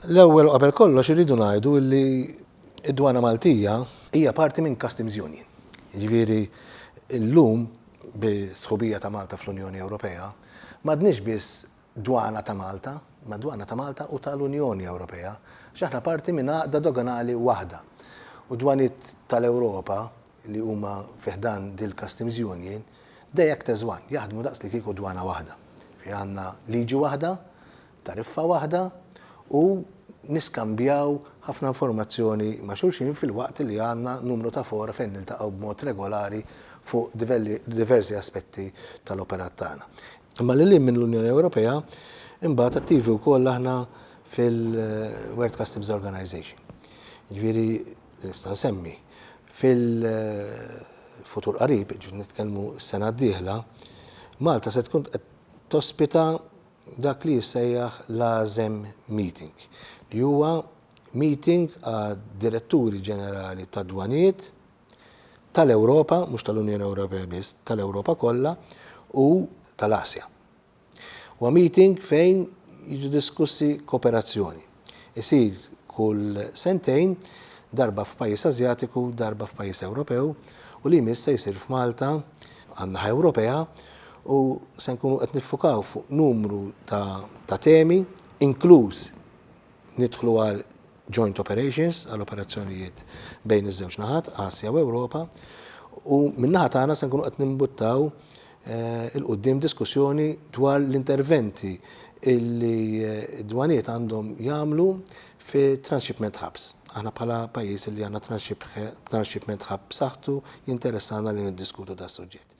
L-ewwel qabel kollox irridu ngħidu li d-dwana Maltija hija parti minn Customs Union. Jiġifieri llum bi-sħubija ta' Malta fl-Unjoni Ewropea m'għadniex biss dwana ta' Malta, ma' dwana ta' Malta u tal-Unjoni Ewropea x'aħna parti minn għaqda doganali waħda. U dwaniet tal-Ewropa li huma fih dan dil-Customs Union dejjek teżwan jaħdmu daqs li kieku dwana waħda. Fi għandna liġi waħda, tariffa waħda u niskambjaw ħafna informazzjoni ma' xulxin fil-waqt li għandna numru ta' fora fejn niltaqgħu b'mod regolari fuq diversi aspetti tal-operat tagħna. Imma lil minn l-Unjoni Ewropea imbagħad attivi wkoll aħna fil-World Customs Organization. Jiġifieri nista' nsemmi fil-futur qarib, nitkellmu s-sena d-dieħla, Malta se tkun qed tospita dak li jissejjaħ l-ASEM meeting, li huwa meeting għad-diretturi ġenerali ta' dwanijiet tal-Ewropa, mhux tal-Unjoni Ewropea biss, tal-Ewropa kollha u tal-Asja. Huwa meeting fejn jiġu diskussi kooperazzjoni. Isir kull sentejn darba f'pajjiż Asjatiku, darba f'pajjiż Ewropew u li jmiss se jsir f'Malta għan-naħa Ewropea u se nkunu qed niffukaw fuq numru ta' temi, inkluż nidħlu għal joint operations, għal operazzjonijiet bejn iż-żewġ naħat, Asja u Ewropa, u min-naħa tagħna se nkunu qed nimbuttaw il-qudiem diskussjoni dwar l-interventi illi d-dwanijiet għandhom jagħmlu fi transshipment hubs. Aħna bħala pajjiż li għandna transshipment hub b'saħħtu jinteressana li niddiskutu da' suġġett.